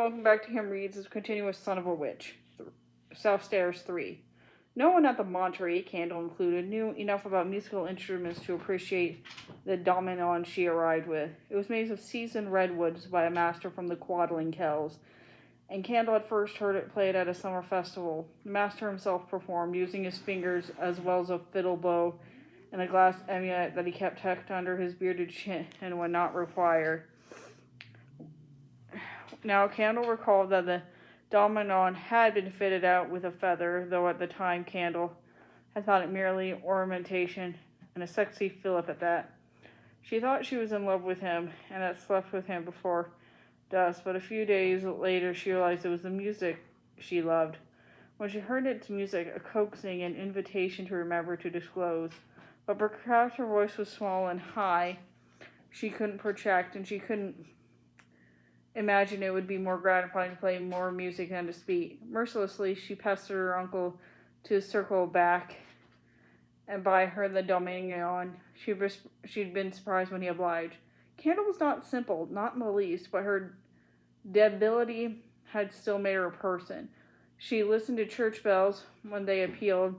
Welcome Back to Him reads is a continuous Son of a Witch. Southstairs 3. No one at the Monterey, Candle included, knew enough about musical instruments to appreciate the dominon she arrived with. It was made of seasoned redwoods by a master from the Quadling Kells, and Candle had first heard it played at a summer festival. The master himself performed, using his fingers as well as a fiddle bow and a glass amulet that he kept tucked under his bearded chin when not required. Now, Candle recalled that the dominon had been fitted out with a feather, though at the time Candle had thought it merely ornamentation, and a sexy fillip at that. She thought she was in love with him, and had slept with him before dusk, but a few days later she realized it was the music she loved. When she heard its music, a coaxing and invitation to remember to disclose. But perhaps her voice was small and high, she couldn't project, and she couldn't imagine it would be more gratifying to play more music than to speak. Mercilessly, she pestered her uncle to circle back and buy her the dominion. She'd been surprised when he obliged. Candle was not simple, not in the least, but her debility had still made her a person. She listened to church bells when they appealed,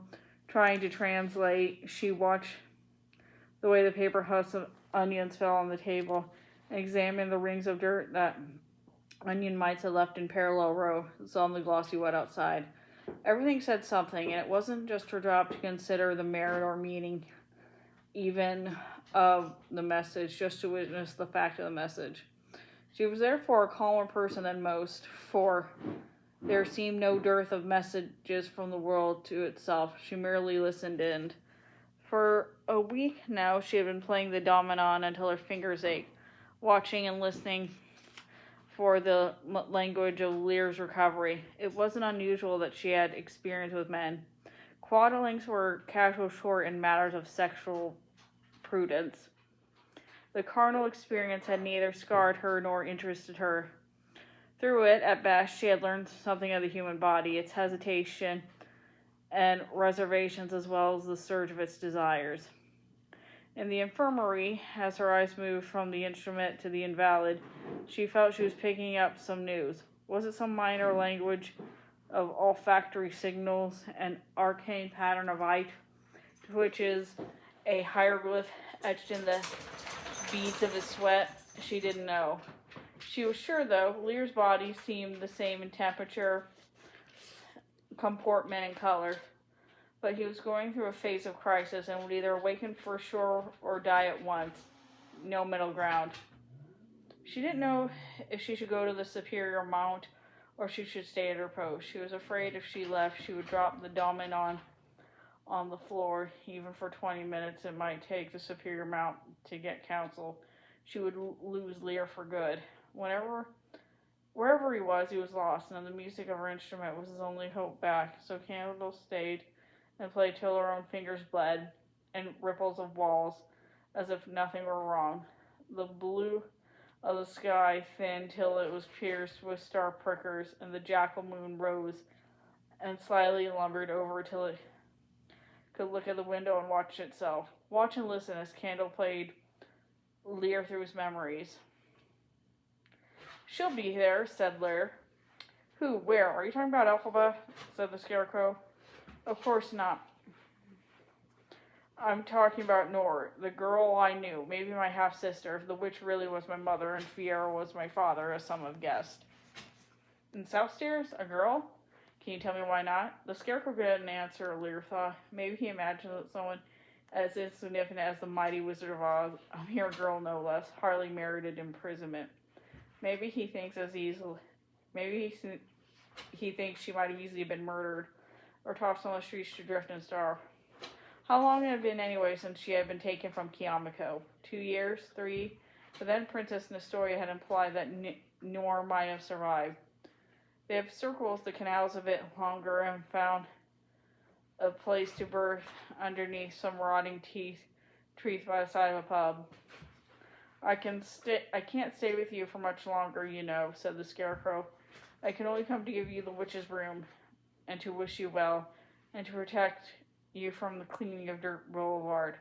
trying to translate. She watched the way the paper husks of onions fell on the table, and examined the rings of dirt that onion mites had left in parallel rows on the glossy wet outside. Everything said something, and it wasn't just her job to consider the merit or meaning even of the message, just to witness the fact of the message. She was therefore a calmer person than most, for there seemed no dearth of messages from the world to itself. She merely listened in. For a week now she had been playing the dominon until her fingers ached, watching and listening for the language of Liir's recovery. It wasn't unusual that she had experience with men. Quadlings were casual short in matters of sexual prudence. The carnal experience had neither scarred her nor interested her. Through it, at best, she had learned something of the human body, its hesitation and reservations, as well as the surge of its desires. In the infirmary, as her eyes moved from the instrument to the invalid, she felt she was picking up some news. Was it some minor language of olfactory signals, an arcane pattern of ite, which is a hieroglyph etched in the beads of his sweat? She didn't know. She was sure, though, Liir's body seemed the same in temperature, comportment, and color. But he was going through a phase of crisis and would either awaken for sure or die at once. No middle ground. She didn't know if she should go to the superior mount or she should stay at her post. She was afraid if she left, she would drop the dominon on the floor. Even for 20 minutes it might take the superior mount to get counsel. She would lose Liir for good. Wherever he was lost, and the music of her instrument was his only hope back. So Candle stayed and played till her own fingers bled, and ripples of walls, as if nothing were wrong. The blue of the sky thinned till it was pierced with star prickers, and the jackal moon rose and slyly lumbered over till it could look at the window and watch itself. Watch and listen as Candle played Liir through his memories. "She'll be there," said Liir. "Who? Where? Are you talking about Elphaba?" said the Scarecrow. "Of course not. I'm talking about Nor, the girl I knew, maybe my half-sister, if the witch really was my mother and Fiera was my father, as some have guessed." "In Southstairs? A girl? Can you tell me why not?" The Scarecrow couldn't answer, Liir thought. Maybe he imagined that someone as insignificant as the mighty Wizard of Oz, a mere girl no less, hardly merited imprisonment. Maybe he thinks he thinks she might have easily been murdered, or tossed on the streets to drift and starve. How long had it been anyway since she had been taken from Kiamiko? 2 years? 3? But then Princess Nestoria had implied that Nor might have survived. They have circled the canals a bit longer and found a place to berth underneath some rotting trees by the side of a pub. I can't stay with you for much longer, you know," said the Scarecrow. "I can only come to give you the witch's room, and to wish you well, and to protect you from the cleaning of Dirt Boulevard.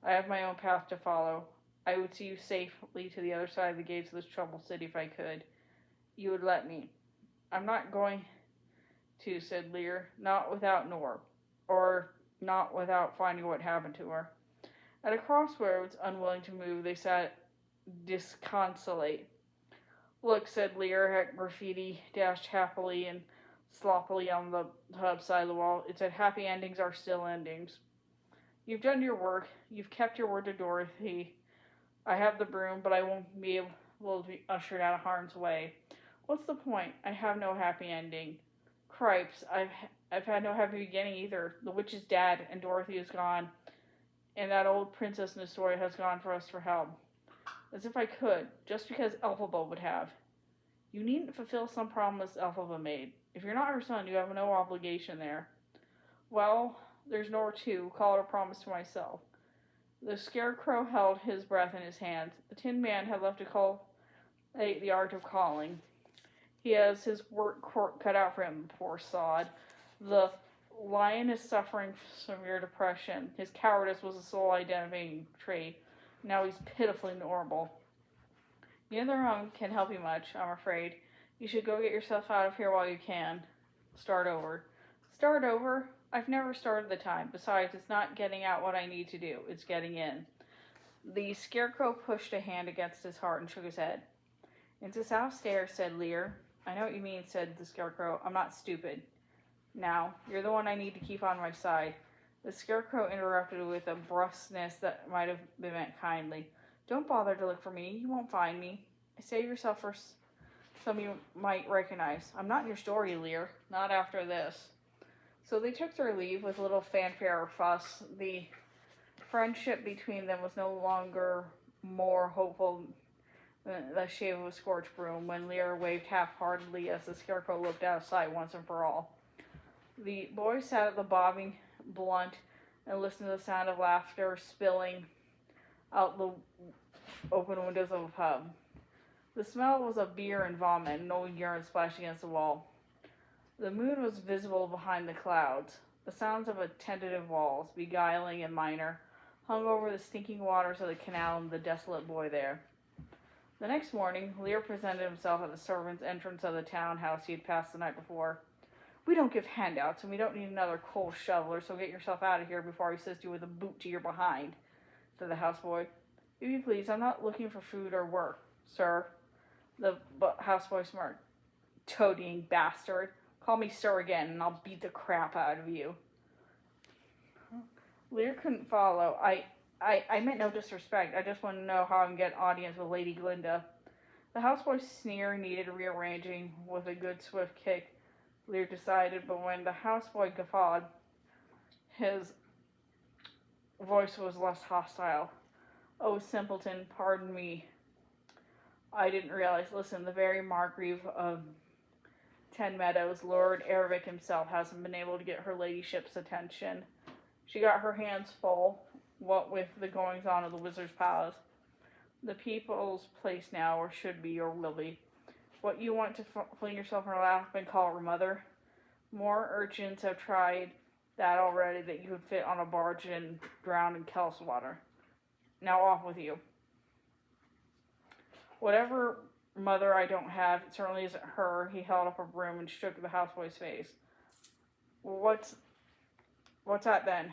I have my own path to follow. I would see you safely to the other side of the gates of this troubled city if I could. You would let me." I'm not going to, said Liir. Not without Nor. Or not without finding what happened to her. At a crossroads, unwilling to move, they sat disconsolate. Look, said Liir at graffiti dashed happily and sloppily on the hub side of the wall. It said, happy endings are still endings. You've done your work. You've kept your word to Dorothy. I have the broom, but I won't be able to be ushered out of harm's way. What's the point? I have no happy ending. Cripes, I've had no happy beginning either. The witch is dead, and Dorothy is gone, and that old princess in the story has gone for us for help. As if I could, just because Elphaba would have. You needn't fulfill some promise Elphaba made. If you're not her son, you have no obligation there. Well, there's nor to call it a promise to myself. The Scarecrow held his breath in his hands. The Tin Man had left to cultivate the art of calling. He has his work cut out for him, poor sod. The Lion is suffering severe depression. His cowardice was a sole identifying trait. Now he's pitifully normal. Neither of them can help you much, I'm afraid. You should go get yourself out of here while you can. Start over. Start over? I've never started the time. Besides, it's not getting out what I need to do. It's getting in. The Scarecrow pushed a hand against his heart and shook his head. Into Southstairs, said Liir. I know what you mean, said the Scarecrow. I'm not stupid. Now, you're the one I need to keep on my side. The Scarecrow interrupted with a brusqueness that might have been meant kindly. Don't bother to look for me. You won't find me. Save yourself for some you might recognize. I'm not in your story, Liir. Not after this. So they took their leave with little fanfare or fuss. The friendship between them was no longer more hopeful than the shave of a scorched broom when Liir waved half-heartedly as the Scarecrow looked out of sight once and for all. The boys sat at the bobbing blunt and listened to the sound of laughter spilling out the open windows of a pub. The smell was of beer and vomit, and old urine splashed against the wall. The moon was visible behind the clouds. The sounds of a tentative waltz, beguiling and minor, hung over the stinking waters of the canal and the desolate boy there. The next morning, Liir presented himself at the servants' entrance of the townhouse he had passed the night before. We don't give handouts, and we don't need another coal shoveler, so get yourself out of here before I assist you with a boot to your behind, said the houseboy. If you please, I'm not looking for food or work, sir. The houseboy smirked. Toadying bastard. Call me sir again, and I'll beat the crap out of you. Liir couldn't follow. I meant no disrespect. I just want to know how I can get an audience with Lady Glinda. The houseboy's sneer needed rearranging with a good swift kick, Liir decided, but when the houseboy guffawed, his voice was less hostile. Oh, simpleton, pardon me. I didn't realize. Listen, the very Margrave of Ten Meadows, Lord Ervic himself, hasn't been able to get her ladyship's attention. She got her hands full, what with the goings-on of the Wizard's Palace. The people's place now, or should be, or will be. What you want to fling yourself in her lap and call her mother? More urchins have tried that already that you could fit on a barge and drown in Kel's water. Now off with you. Whatever mother I don't have, it certainly isn't her. He held up a broom and shook the houseboy's face. What's that then?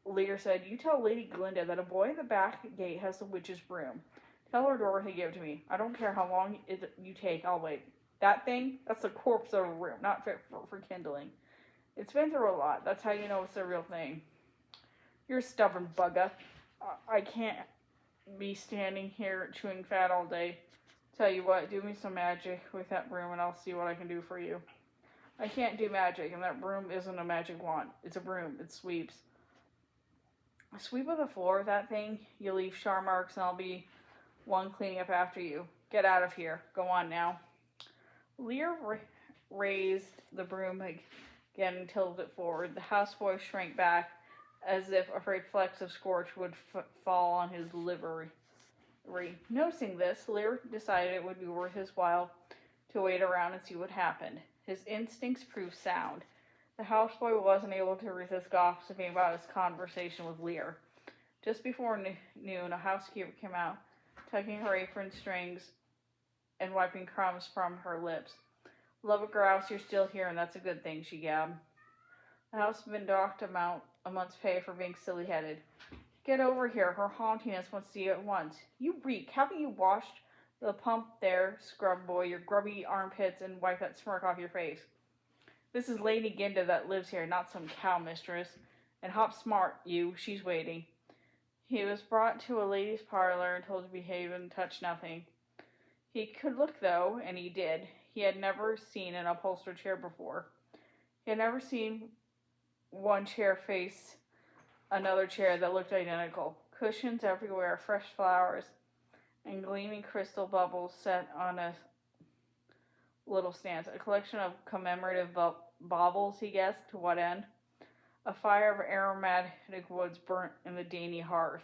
Liir said, you tell Lady Glinda that a boy at the back gate has the witch's broom. Tell her Dorothy gave it to me. I don't care how long you take, I'll wait. That thing? That's the corpse of a room, not fit for kindling. It's been through a lot. That's how you know it's the real thing. You're a stubborn bugger. I can't be standing here chewing fat all day. Tell you what, do me some magic with that broom and I'll see what I can do for you. I can't do magic, and that broom isn't a magic wand. It's a broom. It sweeps. Sweep of the floor of that thing, you leave sharp marks and I'll be one cleaning up after you. Get out of here. Go on now. Liir raised the broom again and tilted it forward. The houseboy shrank back as if afraid flecks of scorch would fall on his livery. Noticing this, Liir decided it would be worth his while to wait around and see what happened. His instincts proved sound. The houseboy wasn't able to resist gossiping about his conversation with Liir. Just before noon, a housekeeper came out, tugging her apron strings and wiping crumbs from her lips. Love a grouse, you're still here, and that's a good thing, she gabbed. The house had been docked a month's pay for being silly-headed. Get over here, her haughtiness wants to see you at once. You reek. Haven't you washed the pump there, scrub boy, your grubby armpits, and wipe that smirk off your face? This is Lady Glinda that lives here, not some cow mistress. And hop smart, you, she's waiting. He was brought to a lady's parlor and told to behave and touch nothing. He could look, though, and he did. He had never seen an upholstered chair before. He had never seen one chair face another chair that looked identical. Cushions everywhere, fresh flowers, and gleaming crystal bubbles set on a little stand. A collection of commemorative baubles, he guessed. To what end? A fire of aromatic woods burnt in the dainty hearth.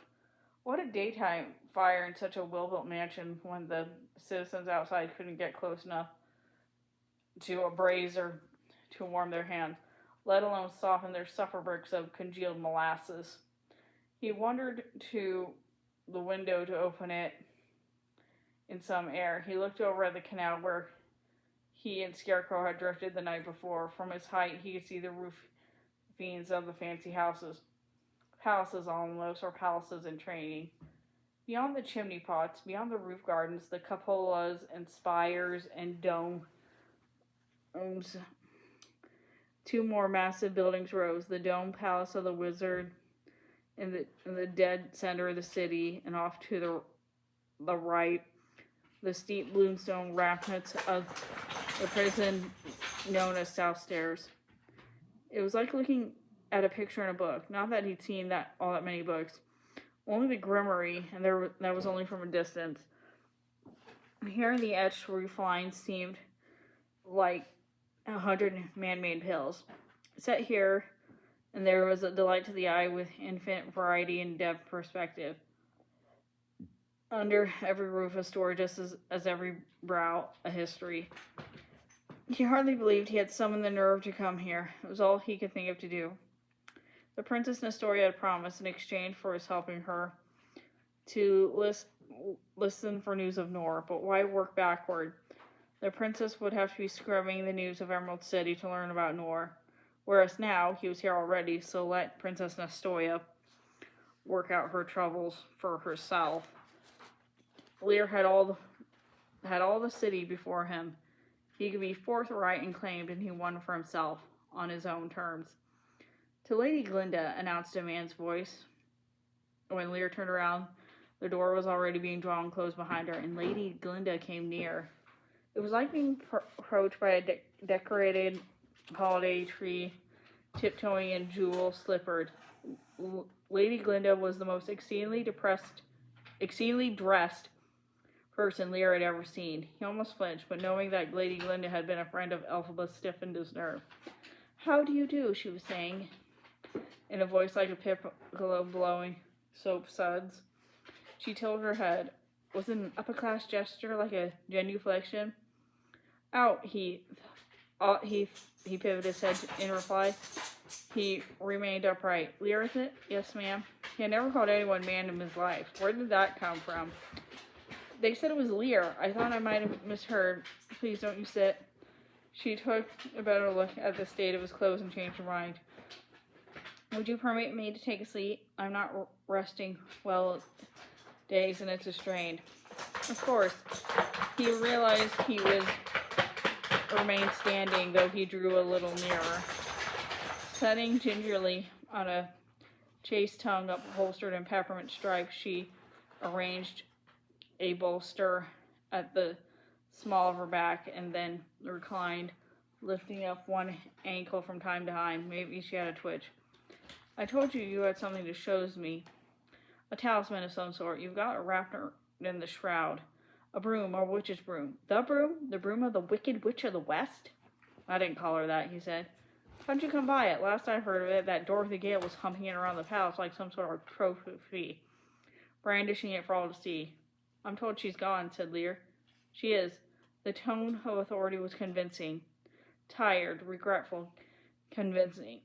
What a daytime fire in such a well-built mansion when the citizens outside couldn't get close enough to a brazier or to warm their hands, let alone soften their supper bricks of congealed molasses. He wandered to the window to open it in some air. He looked over at the canal where he and Scarecrow had drifted the night before. From his height, he could see the roof fiends of the fancy houses. Palaces almost, or palaces in training. Beyond the chimney pots, beyond the roof gardens, the cupolas and spires and domes, two more massive buildings rose. The dome palace of the wizard in the dead center of the city, and off to the right, the steep bluestone rampants of the prison known as Southstairs. It was like looking at a picture in a book. Not that he'd seen all that many books. Only the grimmery, and that was only from a distance. Here the etched roof lines seemed like 100 man-made hills. Set here and there was a delight to the eye with infinite variety and depth perspective. Under every roof a story, just as every brow a history. He hardly believed he had summoned the nerve to come here. It was all he could think of to do. The Princess Nestoria had promised, in exchange for his helping her, to listen for news of Nor, but why work backward? The princess would have to be scrubbing the news of Emerald City to learn about Nor, whereas now he was here already, so let Princess Nestoria work out her troubles for herself. Liir had all the city before him. He could be forthright and claimed, and he won for himself on his own terms. To Lady Glinda, announced a man's voice. When Liir turned around, the door was already being drawn closed behind her, and Lady Glinda came near. It was like being approached by a decorated holiday tree, tiptoeing and jewel-slippered. Lady Glinda was the most exceedingly dressed person Liir had ever seen. He almost flinched, but knowing that Lady Glinda had been a friend of Elphaba stiffened his nerve. "How do you do?" she was saying, in a voice like a piccolo blowing soap suds. She tilted her head. Was it an upper-class gesture, like a genuflection? Out, he pivoted his head in reply. He remained upright. "Liir, is it?" "Yes, ma'am." He had never called anyone man in his life. Where did that come from? "They said it was Liir. I thought I might have misheard. Please don't you sit." She took a better look at the state of his clothes and changed her mind. "Would you permit me to take a seat? I'm not resting well days and it's a strain." Of course. He realized he remained standing, though he drew a little nearer. Setting gingerly on a chaste tongue upholstered in peppermint stripes, she arranged a bolster at the small of her back and then reclined, lifting up one ankle from time to time. Maybe she had a twitch. "I told you had something to show me. A talisman of some sort. You've got it wrapped in the shroud. A broom, or witch's broom." "The broom? The broom of the Wicked Witch of the West?" "I didn't call her that," he said. "How'd you come by it? Last I heard of it, that Dorothy Gale was humping it around the palace like some sort of trophy, brandishing it for all to see." "I'm told she's gone," said Liir. "She is." The tone of authority was convincing. Tired, regretful, convincing.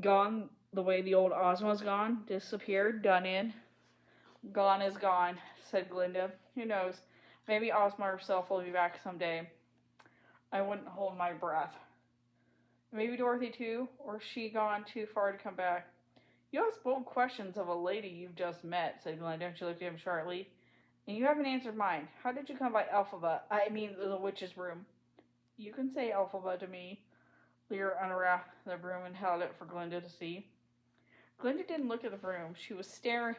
"Gone the way the old Ozma's gone? Disappeared? Done in?" "Gone is gone," said Glinda. "Who knows? Maybe Ozma herself will be back someday." I wouldn't hold my breath. Maybe Dorothy too, or she gone too far to come back? You ask bold questions of a lady you've just met, said Glinda, and she looked at him sharply. And you haven't answered mine. How did you come by the witch's room? You can say Elphaba to me. Liir unwrapped the broom and held it for Glinda to see. Glinda didn't look at the broom. She was staring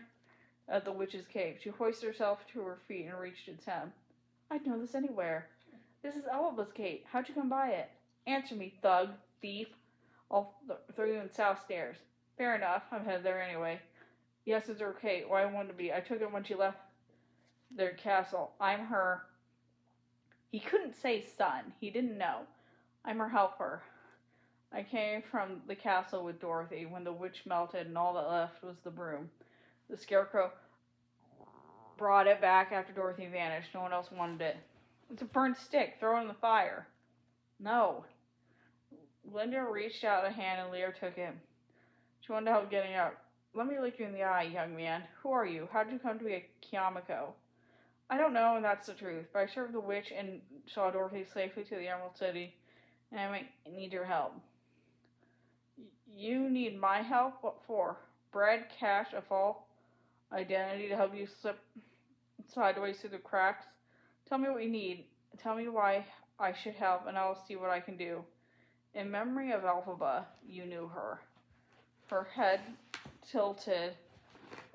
at the witch's cape. She hoisted herself to her feet and reached its hem. I'd know this anywhere. This is Elphaba's cape. How'd you come by it? Answer me, thug, thief. I'll throw you in Southstairs. Fair enough. I'm headed there anyway. Yes, it's her cape. Why, I wanted to be. I took it when she left their castle. I'm her. He couldn't say son. He didn't know. I'm her helper. I came from the castle with Dorothy when the witch melted and all that left was the broom. The scarecrow brought it back after Dorothy vanished. No one else wanted it. It's a burnt stick. Throw it in the fire. No. Glinda reached out a hand and Liir took it. She wanted help getting out. Let me look you in the eye, young man. Who are you? How did you come to be a Kiamiko? I don't know, and that's the truth, but I served the witch and saw Dorothy safely to the Emerald City, and I might need your help. You need my help? What for? Bread, cash, a false identity to help you slip sideways through the cracks? Tell me what you need. Tell me why I should help, and I'll see what I can do. In memory of Elphaba, you knew her. Her head tilted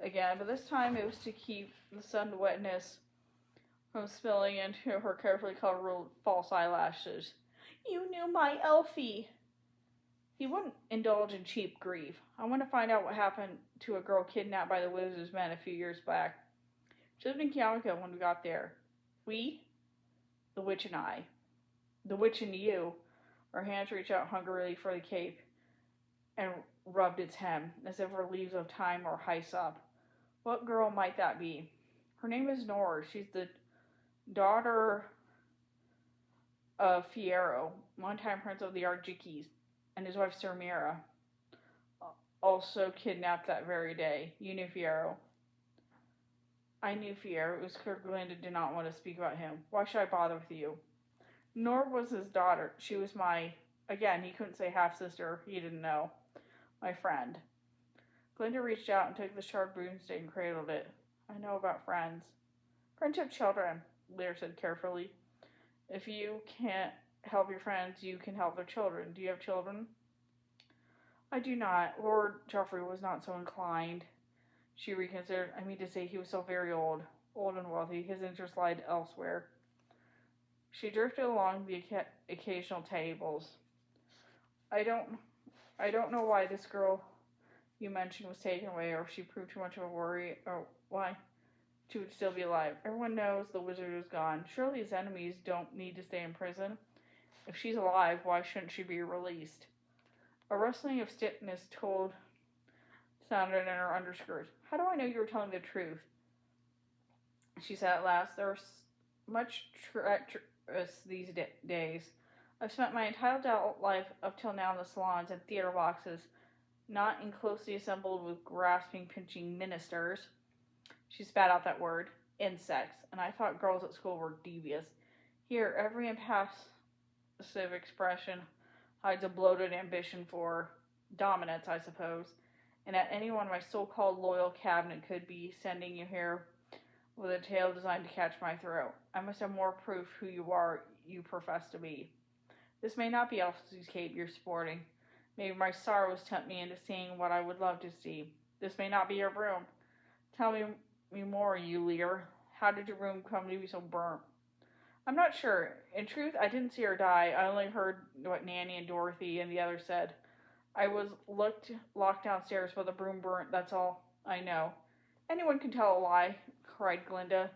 again, but this time it was to keep the sun wetness from spilling into her carefully colored false eyelashes. You knew my Elfie! He wouldn't indulge in cheap grief. I want to find out what happened to a girl kidnapped by the Wizard's men a few years back. She lived in Kiamiko when we got there. We? The witch and I. The witch and you. Her hands reached out hungrily for the cape and rubbed its hem, as if her leaves of time were Hyssop. What girl might that be? Her name is Nora. She's the daughter of Fiyero, one-time prince of the Arjikis, and his wife Sermira, also kidnapped that very day. You knew Fiyero. I knew Fiyero. It was clear Glinda did not want to speak about him. Why should I bother with you? Nora was his daughter. She was again, he couldn't say half-sister. He didn't know. My friend. Glinda reached out and took the sharp broomstick and cradled it. I know about friends. Friends have children, Liir said carefully. If you can't help your friends, you can help their children. Do you have children? I do not. Lord Joffrey was not so inclined. She reconsidered. I mean to say he was so very old and wealthy. His interests lied elsewhere. She drifted along the occasional tables. I don't know why this girl you mentioned was taken away, or if she proved too much of a worry, or why she would still be alive. Everyone knows the wizard is gone. Surely his enemies don't need to stay in prison. If she's alive, why shouldn't she be released? A rustling of stiffness sounded in her underskirt. How do I know you were telling the truth? She said at last. There's much treacherous these days. I've spent my entire adult life up till now in the salons and theater boxes, not in closely assembled with grasping, pinching ministers. She spat out that word, insects, and I thought girls at school were devious. Here, every impassive expression hides a bloated ambition for dominance, I suppose, and at any one of my so-called loyal cabinet could be sending you here with a tale designed to catch my throat. I must have more proof who you profess to be. This may not be Elsie's cape you're sporting. Maybe my sorrows tempt me into seeing what I would love to see. This may not be your broom. Tell me more, you Liir. How did your room come to be so burnt? I'm not sure. In truth, I didn't see her die. I only heard what Nanny and Dorothy and the others said. I was locked downstairs, but the broom burnt. That's all I know. Anyone can tell a lie, cried Glinda.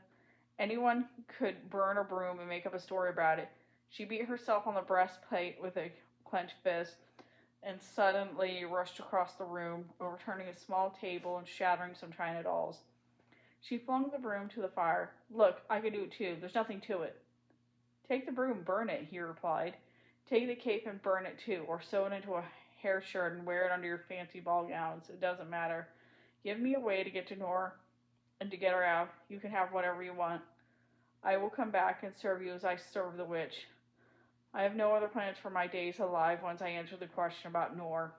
Anyone could burn a broom and make up a story about it. She beat herself on the breastplate with a clenched fist and suddenly rushed across the room, overturning a small table and shattering some china dolls. She flung the broom to the fire. Look, I can do it too. There's nothing to it. Take the broom, burn it, he replied. Take the cape and burn it too, or sew it into a hair shirt and wear it under your fancy ball gowns. It doesn't matter. Give me a way to get to Nora and to get her out. You can have whatever you want. I will come back and serve you as I serve the witch. I have no other plans for my days alive once I answer the question about Nor.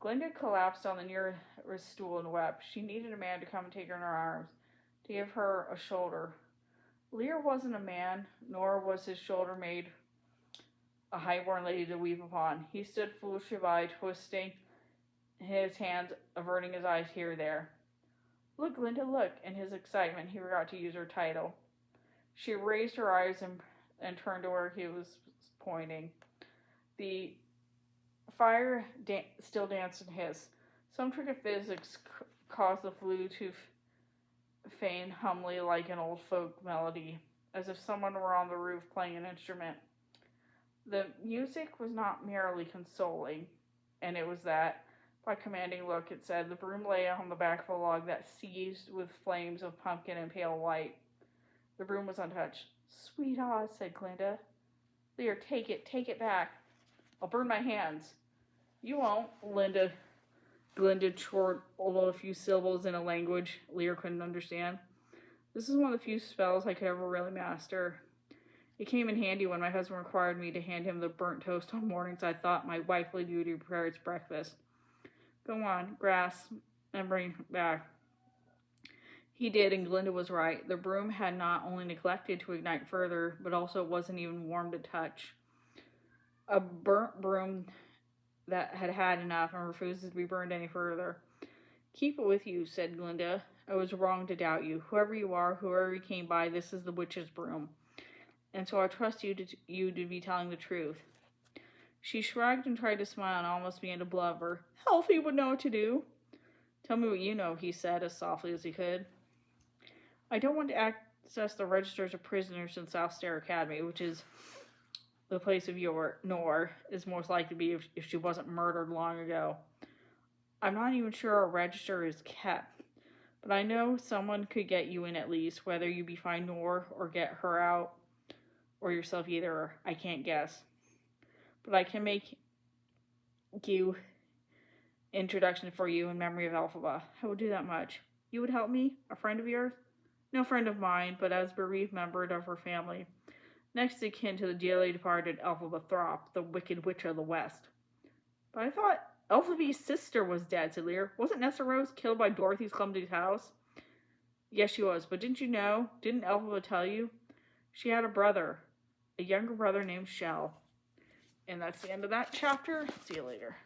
Glinda collapsed on the nearest stool and wept. She needed a man to come and take her in her arms, to give her a shoulder. Liir wasn't a man, nor was his shoulder made a high-born lady to weep upon. He stood foolishly by, twisting his hands, averting his eyes here and there. Look, Glinda, look! In his excitement, he forgot to use her title. She raised her eyes and turned to where he was pointing. The fire still danced and hissed. Some trick of physics caused the flute to feign humbly like an old folk melody, as if someone were on the roof playing an instrument. The music was not merely consoling, and it was that, by commanding look, it said. The broom lay on the back of a log that seethed with flames of pumpkin and pale white. The broom was untouched. Sweet Oz, said Glinda. Liir, take it back. I'll burn my hands. You won't, Glinda chortled a few syllables in a language Liir couldn't understand. This is one of the few spells I could ever really master. It came in handy when my husband required me to hand him the burnt toast on mornings I thought my wifely duty to prepare his breakfast. Go on, grasp, and bring it back. He did, and Glinda was right. The broom had not only neglected to ignite further, but also wasn't even warm to touch. A burnt broom that had had enough and refuses to be burned any further. Keep it with you, said Glinda. I was wrong to doubt you. Whoever you are, whoever you came by, this is the witch's broom. And so I trust you to be telling the truth. She shrugged and tried to smile and almost began to blubber. Elfie would know what to do. Tell me what you know, he said, as softly as he could. I don't want to access the registers of prisoners in Southstairs Academy, which is the place of your Nor is most likely to be if she wasn't murdered long ago. I'm not even sure a register is kept, but I know someone could get you in at least, whether you be find Nor or get her out, or yourself either. I can't guess. But I can make you introduction for you in memory of Elphaba. I would do that much. You would help me? A friend of yours? No friend of mine, but as bereaved member of her family. Next of kin to the dearly departed Elphaba Throp, the wicked witch of the West. But I thought Elphaba's sister was dead, said Liir. Wasn't Nessarose killed by Dorothy's clumsy house? Yes, she was, but didn't you know? Didn't Elphaba tell you? She had a brother, a younger brother named Shell. And that's the end of that chapter. See you later.